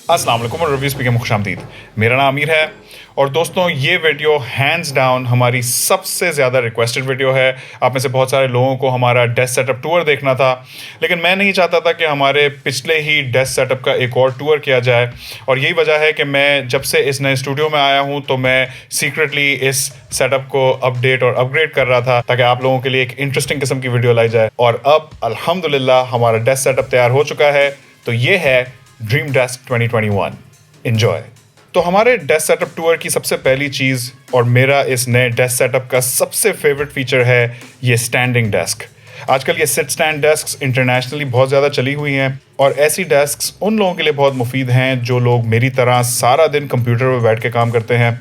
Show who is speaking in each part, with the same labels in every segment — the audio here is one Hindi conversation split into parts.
Speaker 1: अस्सलाम वालेकुम और रिव्यू स्पीकर में खुशामदीद। मेरा नाम अमीर है और दोस्तों ये वीडियो हैंड्स डाउन हमारी सबसे ज़्यादा रिक्वेस्टेड वीडियो है। आप में से बहुत सारे लोगों को हमारा डेस्क सेटअप टूर देखना था, लेकिन मैं नहीं चाहता था कि हमारे पिछले ही डेस्क सेटअप का एक और टूर किया जाए, और यही वजह है कि मैं जब से इस नए स्टूडियो में आया हूँ तो मैं सीक्रेटली इस सेटअप को अपडेट और अपग्रेड कर रहा था ताकि आप लोगों के लिए एक इंटरेस्टिंग किस्म की वीडियो लाई जाए। और अब अल्हम्दुलिल्लाह हमारा डेस्क सेटअप तैयार हो चुका है। तो ये है ड्रीम डेस्क 2021। एंजॉय। तो हमारे डेस्क सेटअप टूर की सबसे पहली चीज़ और मेरा इस नए डेस्क सेटअप का सबसे फेवरेट फीचर है ये स्टैंडिंग डेस्क। आजकल ये सिट स्टैंड डेस्क इंटरनेशनली बहुत ज़्यादा चली हुई हैं, और ऐसी डेस्क उन लोगों के लिए बहुत मुफीद हैं जो लोग मेरी तरह सारा दिन कंप्यूटर पर बैठ के काम करते हैं,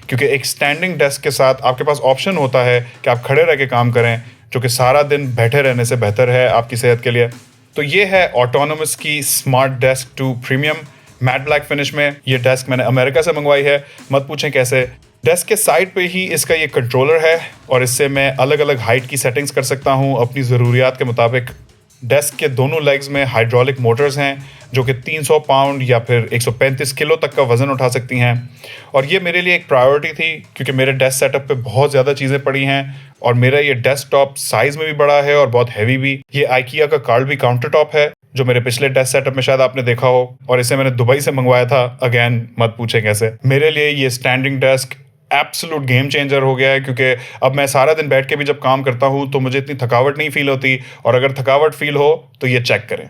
Speaker 1: क्योंकि एक स्टैंडिंग डेस्क के साथ आपके पास ऑप्शन होता है कि आप खड़े रह के काम करें, जो कि सारा दिन बैठे रहने से बेहतर है आपकी सेहत के लिए। तो ये है ऑटोनोमस की smart desk 2 premium matte black finish में। ये डेस्क मैंने अमेरिका से मंगवाई है, मत पूछें कैसे। डेस्क के साइड पे ही इसका ये कंट्रोलर है और इससे मैं अलग अलग हाइट की सेटिंग्स कर सकता हूँ अपनी ज़रूरियात के मुताबिक। डेस्क के दोनों लेग्स में हाइड्रोलिक मोटर्स हैं जो कि 300 पाउंड या फिर 135 किलो तक का वज़न उठा सकती हैं, और ये मेरे लिए एक प्रायोरिटी थी क्योंकि मेरे डेस्क सेटअप पे बहुत ज़्यादा चीज़ें पड़ी हैं और मेरा ये डेस्कटॉप साइज़ में भी बड़ा है और बहुत हैवी भी। ये आइकिया का कार्लबी काउंटर टॉप है जो मेरे पिछले डेस्क सेटअप में शायद आपने देखा हो, और इसे मैंने दुबई से मंगवाया था। अगेन मत पूछें कैसे। मेरे लिए ये standing desk absolute game changer हो गया है, क्योंकि अब मैं सारा दिन बैठ के भी जब काम करता हूँ तो मुझे इतनी थकावट नहीं फील होती, और अगर थकावट फील हो तो ये चेक करें।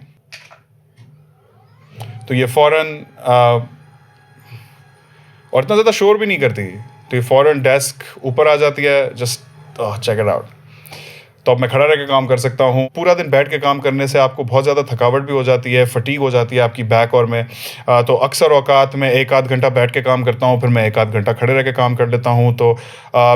Speaker 1: तो ये फ़ौरन और इतना ज़्यादा शोर भी नहीं करती, तो ये फ़ौरन डेस्क ऊपर आ जाती है। Just check it out. तो अब मैं खड़ा रह के काम कर सकता हूँ। पूरा दिन बैठ के काम करने से आपको बहुत ज़्यादा थकावट भी हो जाती है, फटीग हो जाती है आपकी बैक और में। तो अक्सर औकात में एक आध घंटा बैठ के काम करता हूँ, फिर मैं एक आध घंटा खड़े रह के काम कर लेता हूँ। तो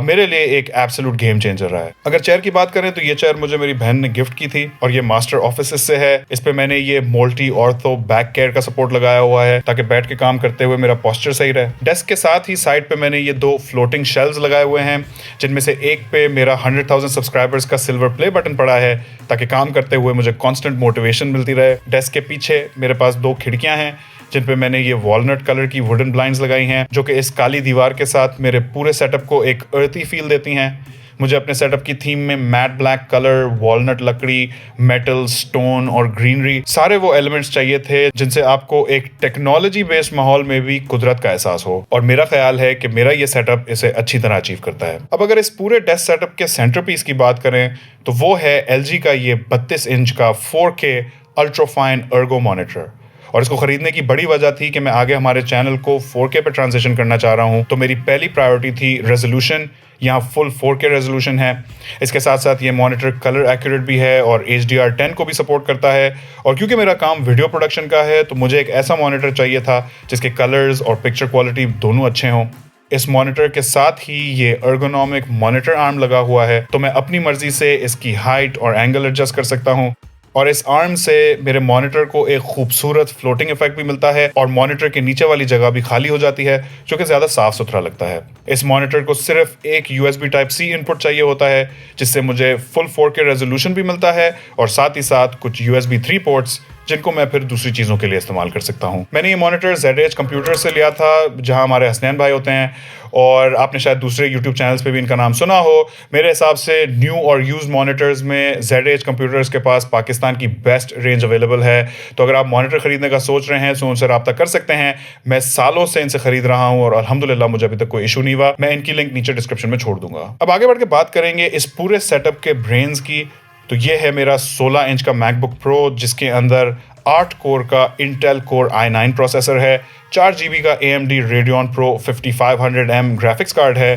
Speaker 1: मेरे लिए एक एब्सोल्यूट गेम चेंजर रहा है। अगर चेयर की बात करें तो ये चेयर मुझे मेरी बहन ने गिफ्ट की थी, और ये मास्टर ऑफिस से है। इस पर मैंने ये मोल्टी ऑर्थो बैक केयर का सपोर्ट लगाया हुआ है ताकि बैठ के काम करते हुए मेरा पोस्चर सही रहे। डेस्क के साथ ही साइड पे मैंने ये 2 फ्लोटिंग शेल्व्स लगाए हुए हैं, जिनमें से एक पे मेरा 100,000 सब्सक्राइबर्स का सिल्वर प्ले बटन पड़ा है ताकि काम करते हुए मुझे कांस्टेंट मोटिवेशन मिलती रहे। डेस्क के पीछे मेरे पास 2 खिड़कियां हैं जिन पे मैंने ये वॉलनट कलर की वुडन ब्लाइंड्स लगाई हैं, जो कि इस काली दीवार के साथ मेरे पूरे सेटअप को एक अर्थी फील देती हैं। मुझे अपने सेटअप की थीम में मैट ब्लैक कलर, वॉलनट लकड़ी, मेटल, स्टोन और ग्रीनरी, सारे वो एलिमेंट्स चाहिए थे जिनसे आपको एक टेक्नोलॉजी बेस्ड माहौल में भी कुदरत का एहसास हो, और मेरा ख्याल है कि मेरा ये सेटअप इसे अच्छी तरह अचीव करता है। अब अगर इस पूरे डेस्क सेटअप के सेंटर पीस की बात करें तो वो है LG का ये 32 इंच का 4K अल्ट्राफाइन अर्गो मॉनिटर, और इसको खरीदने की बड़ी वजह थी कि मैं आगे हमारे चैनल को 4K पे ट्रांजिशन करना चाह रहा हूँ। तो मेरी पहली प्रायोरिटी थी रेजोल्यूशन। यहाँ फुल 4K रेजोल्यूशन है। इसके साथ साथ ये मॉनिटर कलर एक्यूरेट भी है और HDR10 को भी सपोर्ट करता है, और क्योंकि मेरा काम वीडियो प्रोडक्शन का है तो मुझे एक ऐसा मॉनिटर चाहिए था जिसके कलर्स और पिक्चर क्वालिटी दोनों अच्छे हों। इस मॉनिटर के साथ ही ये अर्गोनॉमिक मॉनिटर आर्म लगा हुआ है, तो मैं अपनी मर्जी से इसकी हाइट और एंगल एडजस्ट कर सकता हूँ, और इस आर्म से मेरे मॉनिटर को एक खूबसूरत फ्लोटिंग इफेक्ट भी मिलता है, और मॉनिटर के नीचे वाली जगह भी खाली हो जाती है, जो कि ज़्यादा साफ सुथरा लगता है। इस मॉनिटर को सिर्फ एक USB Type-C इनपुट चाहिए होता है, जिससे मुझे फुल 4K रेजोल्यूशन भी मिलता है, और साथ ही साथ कुछ USB 3 पोर्ट्स जिनको मैं फिर दूसरी चीज़ों के लिए इस्तेमाल कर सकता हूँ। मैंने ये मॉनिटर ZH कंप्यूटर से लिया था, जहाँ हमारे हसनैन भाई होते हैं, और आपने शायद दूसरे YouTube चैनल्स पे भी इनका नाम सुना हो। मेरे हिसाब से न्यू और यूज मॉनिटर्स में ZH कंप्यूटर्स के पास पाकिस्तान की बेस्ट रेंज अवेलेबल है। तो अगर आप मॉनिटर ख़रीदने का सोच रहे हैं तो उनसे रब्ता कर सकते हैं। मैं सालों से इनसे ख़रीद रहा हूँ और अल्हम्दुलिल्लाह मुझे अभी तक कोई इशू नहीं हुआ। मैं इनकी लिंक नीचे डिस्क्रिप्शन में छोड़ दूंगा। अब आगे बढ़ के बात करेंगे इस पूरे सेटअप के ब्रेन्स की। तो ये है मेरा 16 इंच का मैकबुक प्रो, जिसके अंदर 8 कोर का इंटेल कोर i9 प्रोसेसर है, 4 GB का AMD Radeon Pro 5500M graphics card है,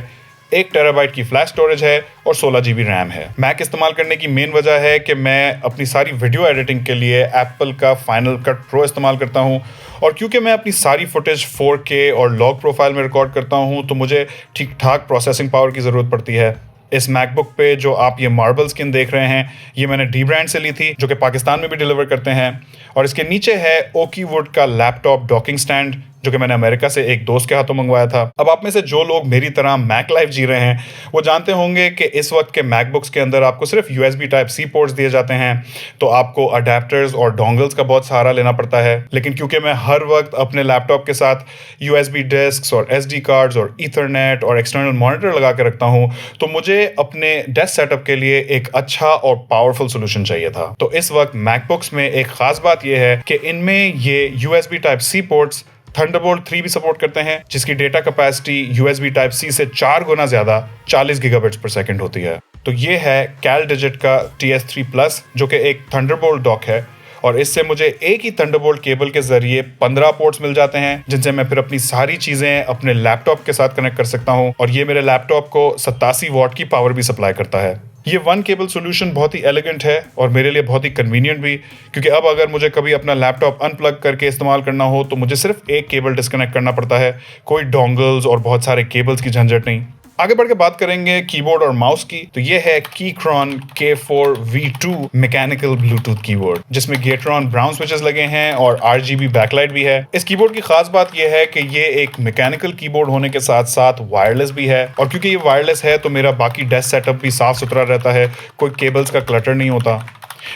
Speaker 1: 1 टेराबाइट की फ्लैश स्टोरेज है और 16 GB रैम है। मैक इस्तेमाल करने की मेन वजह है कि मैं अपनी सारी वीडियो एडिटिंग के लिए एप्पल का फाइनल कट प्रो इस्तेमाल करता हूँ, और क्योंकि मैं अपनी सारी फुटेज 4K और लॉग प्रोफाइल में रिकॉर्ड करता हूँ तो मुझे ठीक ठाक प्रोसेसिंग पावर की ज़रूरत पड़ती है। इस मैकबुक पे जो आप ये मार्बल स्किन देख रहे हैं, ये मैंने डी ब्रांड से ली थी, जो कि पाकिस्तान में भी डिलीवर करते हैं, और इसके नीचे है ओकी वुड का लैपटॉप डॉकिंग स्टैंड, जो कि मैंने अमेरिका से एक दोस्त के हाथों मंगवाया था। अब आप में से जो लोग मेरी तरह मैक लाइफ जी रहे हैं वो जानते होंगे कि इस वक्त के मैकबुक्स के अंदर आपको सिर्फ USB टाइप C पोर्ट्स दिए जाते हैं, तो आपको अडेप्टर्स और डोंगल्स का बहुत सहारा लेना पड़ता है। लेकिन क्योंकि मैं हर वक्त अपने लैपटॉप के साथ USB डिस्क्स और SD कार्ड्स और ईथरनेट और एक्सटर्नल मॉनिटर लगा के रखता हूं, तो मुझे अपने डेस्क सेटअप के लिए एक अच्छा और पावरफुल सोल्यूशन चाहिए था। तो इस वक्त मैकबुक्स में एक खास बात यह है कि इनमें ये USB type C ports Thunderbolt 3 भी सपोर्ट करते हैं, जिसकी data capacity USB type C से 4 गुना ज्यादा 40 गीगाबिट्स पर सेकंड होती है। तो ये है CalDigit का TS3 Plus, जो कि एक थंडरबोल्ट डॉक है, और इससे मुझे एक ही थंडरबोल्ट केबल के जरिए 15 पोर्ट्स मिल जाते हैं, जिनसे मैं फिर अपनी सारी चीजें अपने लैपटॉप के साथ कनेक्ट कर सकता हूं। और ये मेरे लैपटॉप को 87 वॉट की पावर भी सप्लाई करता है। ये वन केबल सॉल्यूशन बहुत ही एलिगेंट है और मेरे लिए बहुत ही कन्वीनियंट भी, क्योंकि अब अगर मुझे कभी अपना लैपटॉप अनप्लग करके इस्तेमाल करना हो तो मुझे सिर्फ एक केबल डिस्कनेक्ट करना पड़ता है, कोई डोंगल्स और बहुत सारे केबल्स की झंझट नहीं। आगे बढ़ के बात करेंगे कीबोर्ड और माउस की, तो ये है Keychron K4 V2 mechanical Bluetooth keyboard, जिसमें Gateron ब्राउन स्विचेस लगे हैं और RGB बैकलाइट भी है। इस कीबोर्ड की खास बात यह है कि ये एक मैकेनिकल कीबोर्ड होने के साथ साथ वायरलेस भी है, और क्योंकि ये वायरलेस है तो मेरा बाकी डेस्क सेटअप भी साफ सुथरा रहता है, कोई केबल्स का क्लटर नहीं होता।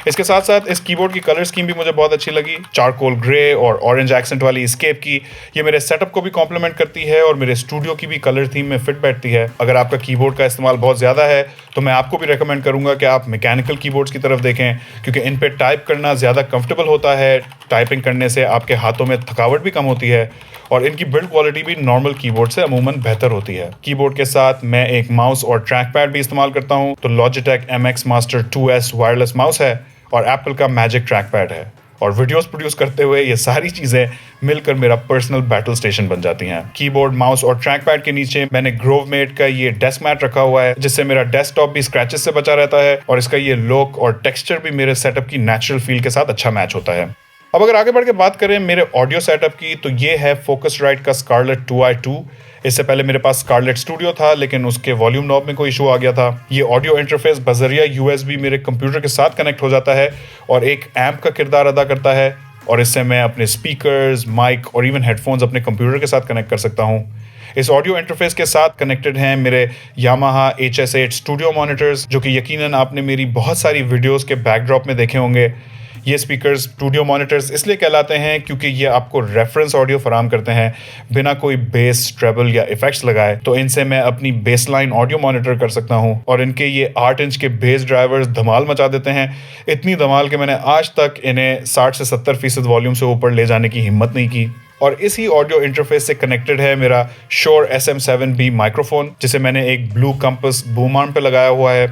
Speaker 1: इसके साथ साथ इस कीबोर्ड की कलर स्कीम भी मुझे बहुत अच्छी लगी, चारकोल ग्रे और ऑरेंज एक्सेंट वाली स्केप की। ये मेरे सेटअप को भी कॉम्प्लीमेंट करती है और मेरे स्टूडियो की भी कलर थीम में फिट बैठती है। अगर आपका कीबोर्ड का इस्तेमाल बहुत ज़्यादा है तो मैं आपको भी रेकमेंड करूंगा कि आप मैकेनिकल कीबोर्ड्स की तरफ देखें, क्योंकि इन पे टाइप करना ज़्यादा कंफर्टेबल होता है। टाइपिंग करने से आपके हाथों में थकावट भी कम होती है और इनकी बिल्ड क्वालिटी भी नॉर्मल कीबोर्ड से अमूमन बेहतर होती है। कीबोर्ड के साथ मैं एक माउस और ट्रैक पैड भी इस्तेमाल करता हूँ, तो Logitech MX Master 2S wireless mouse है और एप्पल का मैजिक ट्रैक पैड है, और वीडियोस प्रोड्यूस करते हुए ये सारी चीज़ें मिलकर मेरा पर्सनल बैटल स्टेशन बन जाती हैं। कीबोर्ड, माउस और ट्रैक पैड के नीचे मैंने ग्रोवमेट का ये डेस्क मैट रखा हुआ है, जिससे मेरा डेस्कटॉप भी स्क्रैचेस से बचा रहता है और इसका ये लुक और टेक्सचर भी मेरे सेटअप की नेचुरल फील के साथ अच्छा मैच होता है। अब अगर आगे बढ़ के बात करें मेरे ऑडियो सेटअप की, तो ये है Focusrite का Scarlett 2i2। इससे पहले मेरे पास Scarlett Studio था, लेकिन उसके वॉल्यूम नॉब में कोई इशू आ गया था। ये ऑडियो इंटरफेस बजरिया USB मेरे कंप्यूटर के साथ कनेक्ट हो जाता है और एक एम्प का किरदार अदा करता है, और इससे मैं अपने स्पीकर्स, माइक और इवन हेडफोन्स अपने कंप्यूटर के साथ कनेक्ट कर सकता हूँ। इस ऑडियो इंटरफेस के साथ कनेक्टेड हैं मेरे Yamaha HS8 स्टूडियो मॉनिटर्स, जो कि यकीनन आपने मेरी बहुत सारी वीडियोस के बैकड्रॉप में देखे होंगे। ये स्पीकर्स स्टूडियो मॉनिटर्स इसलिए कहलाते हैं क्योंकि ये आपको रेफरेंस ऑडियो फराहम करते हैं बिना कोई बेस, ट्रेबल या इफेक्ट्स लगाए। तो इनसे मैं अपनी बेसलाइन ऑडियो मॉनिटर कर सकता हूँ, और इनके ये 8 इंच के बेस ड्राइवर्स धमाल मचा देते हैं। इतनी धमाल कि मैंने आज तक इन्हें 60 से 70% वॉल्यूम से ऊपर ले जाने की हिम्मत नहीं की। और इसी ऑडियो इंटरफेस से कनेक्टेड है मेरा Shure SM7B माइक्रोफोन, जिसे मैंने एक ब्लू कंपस बूम आर्म पे लगाया हुआ है।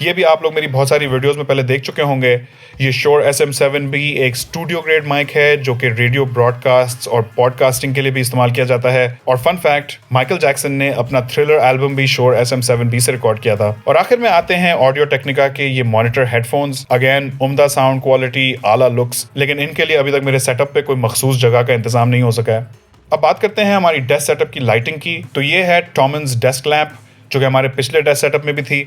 Speaker 1: ये भी आप लोग मेरी बहुत सारी वीडियोस में पहले देख चुके होंगे। ये Shure SM7B एक स्टूडियो ग्रेड माइक है, जो कि रेडियो ब्रॉडकास्ट और पॉडकास्टिंग के लिए भी इस्तेमाल किया जाता है। और फन फैक्ट, माइकल जैक्सन ने अपना थ्रिलर एल्बम भी Shure SM7B से रिकॉर्ड किया था। और आखिर में आते हैं ऑडियो टेक्निका के ये मॉनिटर हेडफोन्स। अगेन उम्दा साउंड क्वालिटी, आला लुक्स, लेकिन इनके लिए अभी तक मेरे सेटअप पे कोई मखसूस जगह का इंतजाम नहीं हो सका है। अब बात करते हैं हमारी डेस्क सेटअप की लाइटिंग की, तो ये है टॉमन्स डेस्क लैंप, जो कि हमारे पिछले डेस्क सेटअप में भी थी।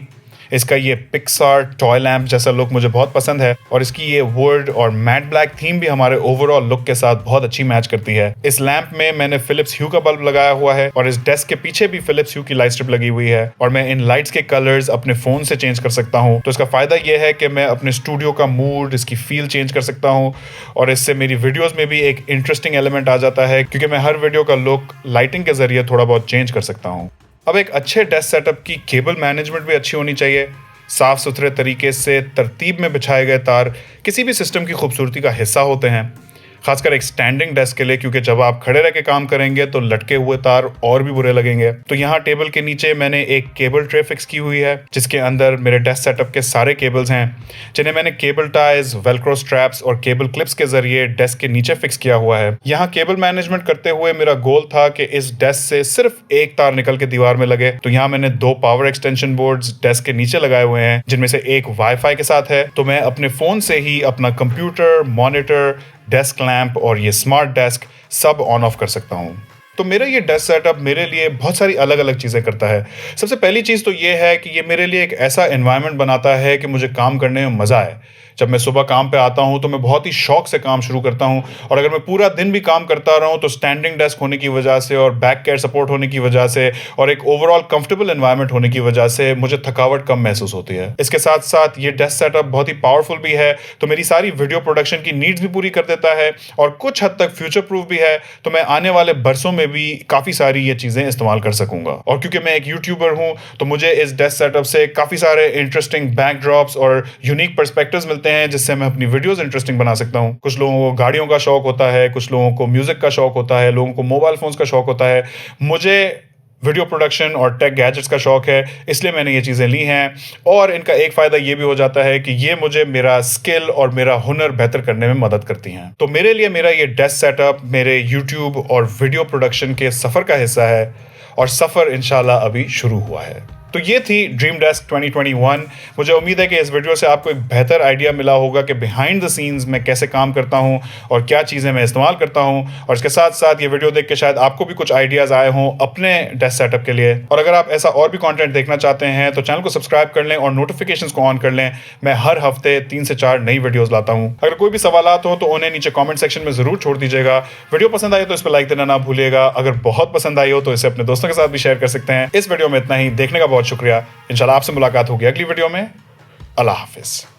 Speaker 1: इसका ये पिक्सार टॉय लैंप जैसा लुक मुझे बहुत पसंद है, और इसकी ये वुड और मैट ब्लैक थीम भी हमारे ओवरऑल लुक के साथ बहुत अच्छी मैच करती है। इस लैंप में मैंने फिलिप्स ह्यू का बल्ब लगाया हुआ है, और इस डेस्क के पीछे भी फिलिप्स ह्यू की लाइट स्ट्रिप लगी हुई है, और मैं इन लाइट्स के कलर्स अपने फोन से चेंज कर सकता हूँ। तो इसका फायदा ये है कि मैं अपने स्टूडियो का मूड, इसकी फील चेंज कर सकता हूँ, और इससे मेरी वीडियोस में भी एक इंटरेस्टिंग एलिमेंट आ जाता है, क्योंकि मैं हर वीडियो का लुक लाइटिंग के जरिए थोड़ा बहुत चेंज कर सकता हूँ। अब एक अच्छे डेस्क सेटअप की केबल मैनेजमेंट भी अच्छी होनी चाहिए। साफ सुथरे तरीके से तरतीब में बिछाए गए तार किसी भी सिस्टम की खूबसूरती का हिस्सा होते हैं, खासकर एक स्टैंडिंग डेस्क के लिए, क्योंकि जब आप खड़े रह के काम करेंगे तो लटके हुए तार और भी बुरे लगेंगे। तो यहाँ टेबल के नीचे मैंने एक केबल ट्रे फिक्स की हुई है, जिसके अंदर मेरे डेस्क सेटअप के सारे केबल्स हैं, जिन्हें मैंने केबल टाइज, वेलक्रो स्ट्रैप्स और केबल क्लिप्स के जरिए डेस्क के नीचे फिक्स किया हुआ है। यहाँ केबल मैनेजमेंट करते हुए मेरा गोल था कि इस डेस्क से सिर्फ एक तार निकल के दीवार में लगे। तो यहाँ मैंने 2 पावर एक्सटेंशन बोर्ड्स डेस्क के नीचे लगाए हुए हैं, जिनमें से एक वाईफाई के साथ है, तो मैं अपने फोन से ही अपना कंप्यूटर, मॉनिटर, डेस्क लैंप और ये स्मार्ट डेस्क सब ऑन ऑफ कर सकता हूँ। तो मेरा ये डेस्क सेटअप मेरे लिए बहुत सारी अलग अलग चीज़ें करता है। सबसे पहली चीज़ तो ये है कि ये मेरे लिए एक ऐसा एनवायरनमेंट बनाता है कि मुझे काम करने में मज़ा आए। जब मैं सुबह काम पे आता हूँ तो मैं बहुत ही शौक से काम शुरू करता हूँ, और अगर मैं पूरा दिन भी काम करता रहूँ तो स्टैंडिंग डेस्क होने की वजह से और बैक केयर सपोर्ट होने की वजह से और एक ओवरऑल कंफर्टेबल एनवायरनमेंट होने की वजह से मुझे थकावट कम महसूस होती है। इसके साथ साथ ये डेस्क सेटअप बहुत ही पावरफुल भी है, तो मेरी सारी वीडियो प्रोडक्शन की नीड्स भी पूरी कर देता है और कुछ हद तक फ्यूचर प्रूफ भी है, तो मैं आने वाले बरसों में भी काफ़ी सारी ये चीज़ें इस्तेमाल कर सकूंगा। और क्योंकि मैं एक यूट्यूबर हूं तो मुझे इस डेस्क सेटअप से काफ़ी सारे इंटरेस्टिंग बैकड्रॉप्स और यूनिक पर्सपेक्टिव्स मिलते हैं, जिससे मैं अपनी वीडियोस इंटरेस्टिंग बना सकता हूं। कुछ लोगों को गाड़ियों का शौक होता है, कुछ लोगों को म्यूजिक का शौक होता है, लोगों को मोबाइल फोन्स का शौक होता है। मुझे वीडियो प्रोडक्शन और टेक गैजेट्स का शौक है, इसलिए मैंने ये चीज़ें ली हैं। और इनका एक फ़ायदा ये भी हो जाता है कि ये मुझे मेरा स्किल और मेरा हुनर बेहतर करने में मदद करती हैं। तो मेरे लिए मेरा ये डेस्क सेटअप मेरे यूट्यूब और वीडियो प्रोडक्शन के सफ़र का हिस्सा है, और सफ़र इंशाल्लाह अभी शुरू हुआ है। तो ये थी ड्रीम डेस्क 2021। मुझे उम्मीद है कि इस वीडियो से आपको एक बेहतर आइडिया मिला होगा कि बिहाइंड द सीन्स मैं कैसे काम करता हूँ और क्या चीज़ें मैं इस्तेमाल करता हूँ। और इसके साथ साथ ये वीडियो देख के शायद आपको भी कुछ आइडियाज़ आए हों अपने डेस्क सेटअप के लिए। और अगर आप ऐसा और भी कंटेंट देखना चाहते हैं तो चैनल को सब्सक्राइब कर लें और नोटिफिकेशंस को ऑन कर लें। मैं हर हफ्ते 3 से 4 नई वीडियोज़ लाता हूँ। अगर कोई भी सवालात हो तो उन्हें नीचे कॉमेंट सेक्शन में ज़रूर छोड़ दीजिएगा। वीडियो पसंद आई तो इस पर लाइक देना ना भूलिएगा। अगर बहुत पसंद आई हो तो इसे अपने दोस्तों के साथ भी शेयर कर सकते हैं। इस वीडियो में इतना ही। देखने का बहुत शुक्रिया। इंशाल्लाह आपसे मुलाकात होगी अगली वीडियो में। अल्लाह हाफिज़।